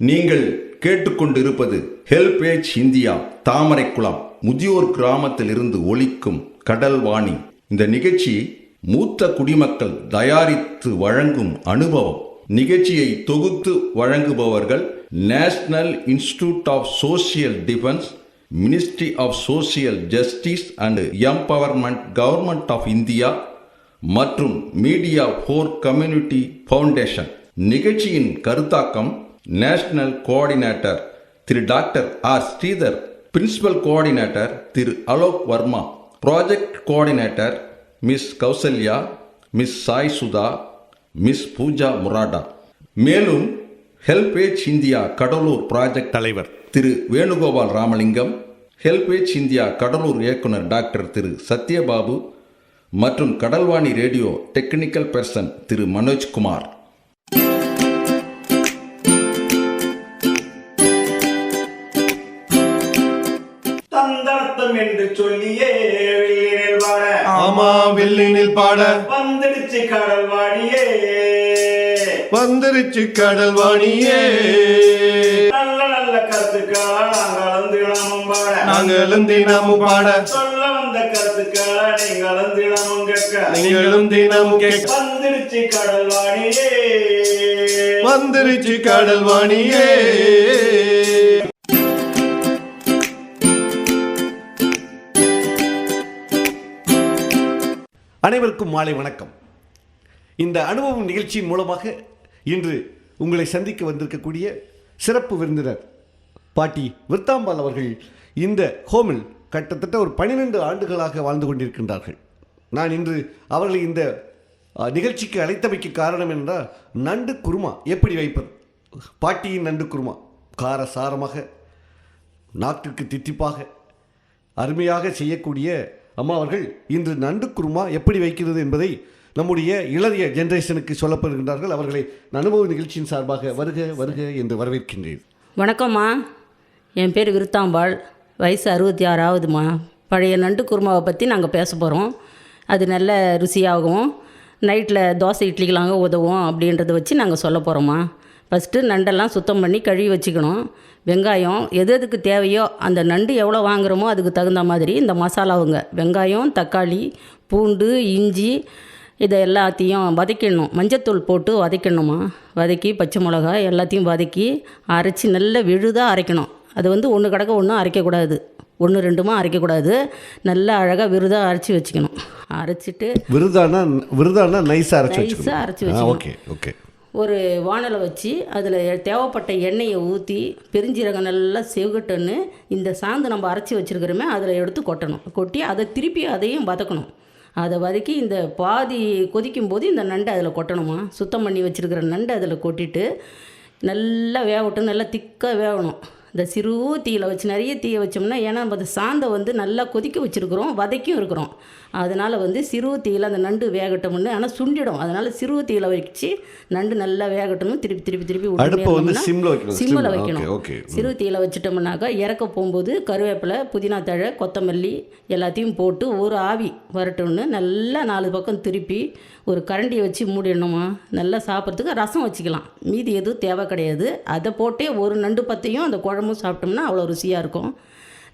நீங்கள் கேட்டுக்கொண்டிருப்பது HelpAge India Thamaraikulam முதியோர் கிராமத்தில் இருந்து ஒலிக்கும் கடல்வாணி. இந்த நிகழ்ச்சி மூத்த குடிமக்கள் தயாரித்து வழங்கும் அனுபவம். நிகழ்ச்சியை தொகுத்து வழங்குபவர்கள் national institute of social defence, ministry of social justice and empowerment, government of India மற்றும் மீடியா ஃபார் கம்யூனிட்டி ஃபவுண்டேஷன். நிகழ்ச்சியின் கருத்தாக்கம் நேஷனல் கோஆர்டினேட்டர் திரு doctor R Sridhar, principal coordinator திரு Alok Varma, project coordinator miss Kausalya, miss Sai Sudha, miss Pooja Murada. மேலும் ஹெல்பேஜ் இந்தியா கடலூர் ப்ராஜெக்ட் தலைவர் திரு Venugopal Ramalingam, HelpAge India Cuddalore இயக்குனர் doctor திரு சத்யபாபு மற்றும் கடல்வாணி ரேடியோ டெக்னிக்கல் பர்சன் திரு மனோஜ்குமார். என்று சொல்லியே வெள்ளினில் பாட, ஆமா வெள்ளினில் பாட, வந்துடுச்சு கடல்வாணியே, வந்துருச்சு கடல்வாணியே. நல்ல நல்ல கருத்துக்களா நாங்களும் தினமும் பாட, நாங்களும் தினமும் பாட, சொல்ல வந்த கருத்துக்களா நீங்களும் தினமும் கேட்க, நீங்களும் தினமும் கேட்க. வந்துடுச்சு கடல்வாணியே, வந்துருச்சு கடல்வாணியே. அனைவருக்கும் மாலை வணக்கம். இந்த அனுபவம் நிகழ்ச்சியின் மூலமாக இன்று உங்களை சந்திக்க வந்திருக்கக்கூடிய சிறப்பு விருந்தினர் பாட்டி விருத்தாம்பாள் அவர்கள் இந்த ஹோமில் கிட்டத்தட்ட ஒரு 12 ஆண்டுகளாக வாழ்ந்து கொண்டிருக்கின்றார்கள். நான் இன்று அவர்களை இந்த நிகழ்ச்சிக்கு அழைத்தமைக்கு காரணம் என்றால், நண்டு குருமா எப்படி வைப்பது, பாட்டியின் நண்டு குருமா காரசாரமாக நாக்கிற்கு தித்திப்பாக அருமையாக செய்யக்கூடிய அம்மா அவர்கள் இன்று நண்டு குருமா எப்படி வைக்கிறது என்பதை நம்முடைய இளைய ஜெனரேஷனுக்கு சொல்லப்படுகின்றார்கள். அவர்களை அனுபவ நிகழ்ச்சியின் சார்பாக வருக வருக என்று வரவேற்கின்றேன். வணக்கம்மா, என் பேர் விருத்தாம்பாள், வயசு 66ஆவதுமா. பழைய நண்டு குருமாவை பற்றி நாங்கள் பேச போகிறோம். அது நல்ல ருசியாகவும் நைட்டில் தோசை இட்லிக்கெலாம் உதவும் அப்படின்றத வச்சு நாங்கள் சொல்ல போகிறோம்மா. ஃபஸ்ட்டு நண்டெல்லாம் சுத்தம் பண்ணி கழுவி வச்சுக்கணும். வெங்காயம் எது எதுக்கு தேவையோ, அந்த நண்டு எவ்வளோ வாங்குகிறோமோ அதுக்கு தகுந்த மாதிரி இந்த மசாலாவுங்க, வெங்காயம், தக்காளி, பூண்டு, இஞ்சி இதை எல்லாத்தையும் வதக்கிடணும். மஞ்சத்தூள் போட்டு வதக்கிடணுமா. வதக்கி பச்சை மிளகாய் எல்லாத்தையும் வதக்கி அரைச்சி நல்ல விழுதாக அரைக்கணும். அது ஒன்று கிடக்க ஒன்றும் அரைக்கக்கூடாது, 1-2 அரைக்கக்கூடாது. நல்லா அழகாக விருதாக அரைச்சி வச்சுக்கணும். அரைச்சிட்டு விருதானா நைஸாக அரைச்சி வச்சுக்கணும். Okay okay. ஒரு வானலை வச்சு அதில் தேவைப்பட்ட எண்ணெயை ஊற்றி பெருஞ்சீரகம் நல்லா செவகட்டுன்னு இந்த சாந்து நம்ம அரைச்சி வச்சுருக்கிறோமே அதில் எடுத்து கொட்டணும். கொட்டி அதை திருப்பி அதையும் வதக்கணும். அதை வதக்கி இந்த பாதி கொதிக்கும் போது இந்த நண்டை அதில் கொட்டணுமா. சுத்தம் பண்ணி வச்சுருக்கிற நண்டை அதில் கொட்டிட்டு நல்லா வேகட்டும். நல்லா திக்காக வேகணும். இந்த சிறு தீயில் வச்சு, நிறைய தீயை வச்சோம்னா, ஏன்னா நம்ம அந்த சாந்தை நல்லா கொதிக்க வச்சுருக்குறோம், வதக்கியும் இருக்கிறோம். அதனால் சிறு தீயில் அந்த நண்டு வேகட்டோம்னு, ஆனால் சுண்டிடும். அதனால் சிறு தீயில் வச்சு நண்டு நல்லா வேகட்டணும். திருப்பி திருப்பி திருப்பி சிம்மில் வைக்கணும். சிறு தீயில் வச்சுட்டோம்னாக்கா இறக்க போகும்போது கருவேப்பிலை, புதினா தழை, கொத்தமல்லி எல்லாத்தையும் போட்டு ஒரு ஆவி வரட்டோன்னு நல்லா 4 பக்கம் திருப்பி ஒரு கரண்டியை வச்சு மூடிடணுமா. நல்லா சாப்பிட்றதுக்கு ரசம் வச்சுக்கலாம். மீதி எதுவும் தேவை கிடையாது. அதை போட்டே ஒரு நண்டு பத்தையும் அந்த குழம்பும் சாப்பிட்டோம்னா அவ்வளோ ருசியாக இருக்கும்.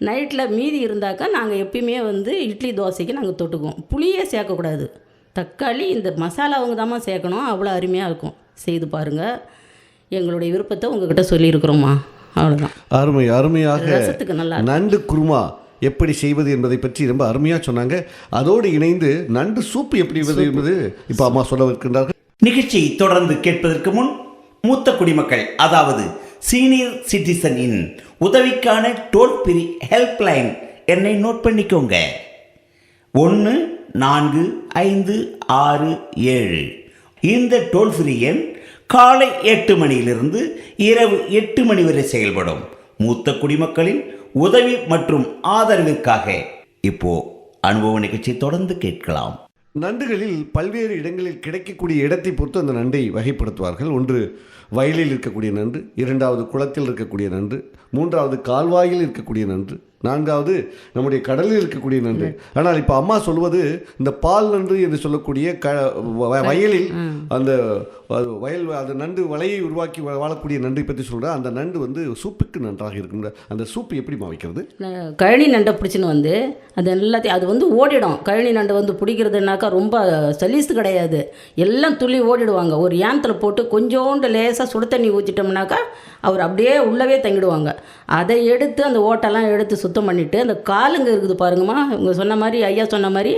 நைட்டில் மீதி இருந்தாக்கா நாங்கள் எப்பயுமே இட்லி தோசைக்கு நாங்கள் தொட்டுக்குவோம். புளியே சேர்க்கக்கூடாது, தக்காளி இந்த மசாலாவுங்க தான் சேர்க்கணும். அவ்வளோ அருமையாக இருக்கும். செய்து பாருங்கள். எங்களுடைய விருப்பத்தை உங்ககிட்ட சொல்லியிருக்கிறோம்மா. அவ்வளோதான். அருமையாக ரசத்துக்கு நல்லா நண்டு குருமா எப்படி செய்வது என்பதை பற்றி ரொம்ப அருமையாக சொன்னாங்க. அதோடு இணைந்து நண்டு சூப்பு எப்படி செய்வது என்பது இப்போ அம்மா சொல்ல இருக்கின்றார்கள். நிகழ்ச்சியை தொடர்ந்து கேட்பதற்கு முன் மூத்த குடிமக்கள், அதாவது சீனியர் சிட்டிசனின் உதவிக்கான டோல் ஃப்ரீ ஹெல்ப்லைன் எண்ணை நோட் பண்ணிக்கோங்க. 145667. இந்த டோல் ஃப்ரீ எண் காலை 8 மணியிலிருந்து இரவு 8 மணி வரை செயல்படும். மூத்த குடிமக்களின் உதவி மற்றும் ஆதரவிற்காக இப்போ அனுபவ நிகழ்ச்சி தொடர்ந்து கேட்கலாம். நண்டுகளில் பல்வேறு இடங்களில் கிடைக்கக்கூடிய இடத்தை பொறுத்து அந்த நண்டை வகைப்படுத்துவார்கள். ஒன்று வயலில் இருக்கக்கூடிய நண்டு, 2வது குளத்தில் இருக்கக்கூடிய நண்டு, 3வது கால்வாயில் இருக்கக்கூடிய நண்டு, நான்காவது நம்முடைய கடலில் இருக்கக்கூடிய நண்டு. ஆனால் இப்போ அம்மா சொல்வது இந்த பால் நண்டு என்று சொல்லக்கூடிய வயலில் அந்த வயல் அந்த நண்டு வலையை உருவாக்கி வாழக்கூடிய நண்டை பற்றி சொல்கிறேன். அந்த நண்டு வந்து சூப்புக்கு நன்றாக இருக்கும். அந்த சூப்பு எப்படிமா வைக்கிறது? கழனி நண்டை பிடிச்சின்னு வந்து அது எல்லாத்தையும் அது வந்து ஓடிடும். கழனி நண்டை வந்து பிடிக்கிறதுனாக்கா ரொம்ப சலீஸு கிடையாது, எல்லாம் துள்ளி ஓடிடுவாங்க. ஒரு ஏனத்தில் போட்டு கொஞ்சோண்டு லேசாக சுடு தண்ணி ஊற்றிட்டோம்னாக்கா அவர் அப்படியே உள்ளவே தங்கிடுவாங்க. அதை எடுத்து அந்த ஓட்டெல்லாம் எடுத்து சுத்தம் பண்ணிவிட்டு அந்த காலுங்க இருக்குது பாருங்கம்மா, இவங்க சொன்ன மாதிரி ஐயா சொன்ன மாதிரி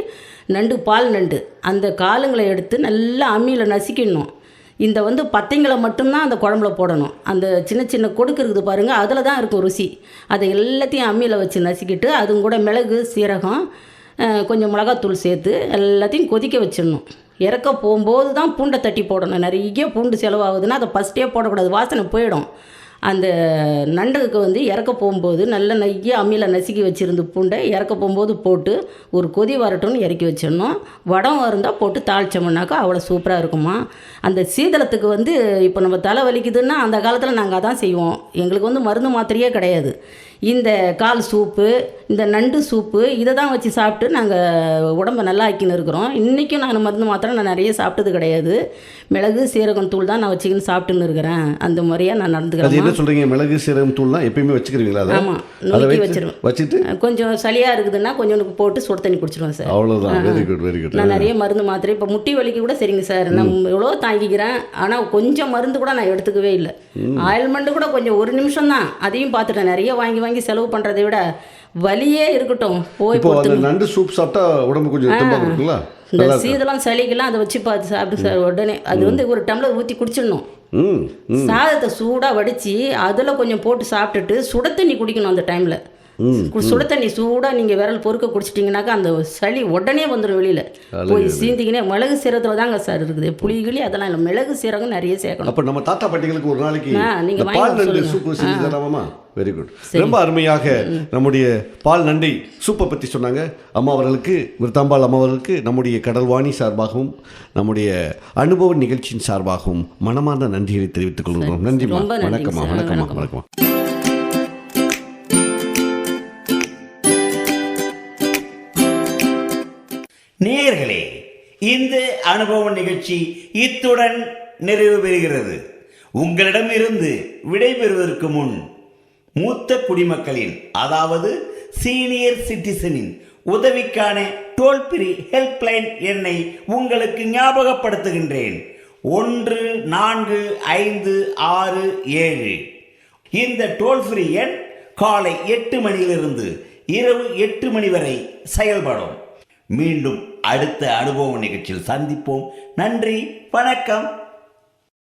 நண்டு பால் நண்டு அந்த காலுங்களை எடுத்து நல்லா அம்மியில் நசுக்கிடணும். இந்த வந்து பத்தைங்களை மட்டும்தான் அந்த குழம்புல போடணும். அந்த சின்ன சின்ன கொடுக்கு இருக்குது பாருங்கள், அதில் தான் இருக்கும் ருசி. அதை எல்லாத்தையும் அம்மியில் வச்சு நசுக்கிட்டு அதுவும் கூட மிளகு சீரகம் கொஞ்சம் மிளகாத்தூள் சேர்த்து எல்லாத்தையும் கொதிக்க வச்சிடணும். இறக்க போகும்போது தான் பூண்டை தட்டி போடணும். நிறைய பூண்டு செலவாகுதுன்னா அதை ஃபஸ்ட்டே போடக்கூடாது, வாசனை போயிடும். அந்த நண்டுக்கு வந்து இறக்க போகும்போது நல்ல நெய்ய அம்மியில் நசுக்கி வச்சுருந்து பூண்டை இறக்க போகும்போது போட்டு ஒரு கொதி வரட்டும்னு இறக்கி வச்சிடணும். வடம் இருந்தால் போட்டு தாளித்தோம்னாக்கா அவ்வளோ சூப்பராக இருக்குமா. அந்த சீதளத்துக்கு வந்து இப்போ நம்ம தலை வலிக்குதுன்னா அந்த காலத்தில் நாங்கள் அதான் செய்வோம். எங்களுக்கு வந்து மருந்து மாத்திரையே கிடையாது. இந்த கால் சூப்பு, இந்த நண்டு சூப்பு இதை தான் வச்சு சாப்பிட்டு நாங்கள் உடம்பை நல்லா ஆக்கின்னு இருக்கிறோம். இன்றைக்கும் நான் மருந்து மாத்திரை நான் நிறைய சாப்பிட்டது கிடையாது. மிளகு சீரகம் தூள் தான் நான் வச்சுக்கின்னு சாப்பிட்டுன்னு இருக்கிறேன். அந்த முறையாக நான் நடந்துக்கிறேன். என்ன சொல்கிறீங்க? மிளகு சீரகம் தூள்லாம் எப்பயுமே வச்சுக்கிறீங்களா? ஆமாம், நுணுக்கி வச்சிருவேன். வச்சுட்டு கொஞ்சம் சளியாக இருக்குதுன்னா கொஞ்சம் போட்டு சுடு தண்ணி குடிச்சிடுவேன் சார். அவ்வளோதான். Very good very good. நான் நிறைய மருந்து மாத்திரை இப்போ முட்டி வலிக்கு கூட சரிங்க சார், நான் எவ்வளோ தாங்கிக்கிறேன். ஆனால் கொஞ்சம் மருந்து கூட நான் எடுத்துக்கவே இல்லை. ஆயில்மெண்ட்டு கூட கொஞ்சம் ஒரு நிமிஷம் தான், அதையும் பார்த்துட்டேன். நிறைய வாங்கி வாங்கி செலவு பண்ணுறதை விட வலியே இருக்கட்டும் போய் நண்டு சூப் சாப்பிட்டா உடம்பு கொஞ்சம் தெம்பாக இருக்குங்களா? இந்த சீதெல்லாம் சளிக்கெல்லாம் அதை வச்சு பார்த்து சாப்பிட்டு சார் உடனே அது வந்து ஒரு டம்ளர் ஊற்றி குடிச்சிடணும். சாதத்தை சூடாக வடித்து அதில் கொஞ்சம் போட்டு சாப்பிட்டுட்டு சுட தண்ணி குடிக்கணும். அந்த டைமில் சுட தண்ணி சூடாக நீங்கள் விரல் பொறுக்க குடிச்சிட்டிங்கனாக்கா அந்த சளி உடனே வந்துடும் வெளியில் போய் சீந்திக்கினே. மிளகு சீரகத்தில் தாங்க சார் இருக்குது, புளிகளி அதெல்லாம் இல்லை, மிளகு சீரகம் நிறைய சேர்க்கணும். அப்போ நம்ம தாத்தா பாட்டிகளுக்கு ஒரு நாளைக்கு நீங்கள் பால் நண்டு சூப்பு செஞ்சு தராமா? Very good. ரொம்ப அருமையாக நம்முடைய பால் நண்டை சூப்பை பற்றி சொன்னாங்க அம்மா அவர்களுக்கு, விருத்தாம்பாள் அம்மா அவர்களுக்கு நம்முடைய கடல்வாணி சார்பாகவும் நம்முடைய அனுபவ நிகழ்ச்சியின் சார்பாகவும் மனமார்ந்த நன்றிகளை தெரிவித்துக் கொள்கிறோம். நன்றிமா. வணக்கம்மா. வணக்கம்மா. வணக்கம்மா. நேயர்களே, இந்த அனுபவ நிகழ்ச்சி இத்துடன் நிறைவு பெறுகிறது. உங்களிடமிருந்து விடைபெறுவதற்கு முன் மூத்த குடிமக்களின் அதாவது சீனியர் சிட்டிசனின் உதவிக்கான டோல் ஃப்ரீ ஹெல்ப்லைன் எண்ணை உங்களுக்கு ஞாபகப்படுத்துகின்றேன். 145667. இந்த டோல் ஃப்ரீ எண் காலை 8 மணியிலிருந்து இரவு 8 மணி வரை செயல்படும். மீண்டும் அடுத்த அனுபவ நிகழ்ச்சியில் சந்திப்போம். நன்றி, வணக்கம்.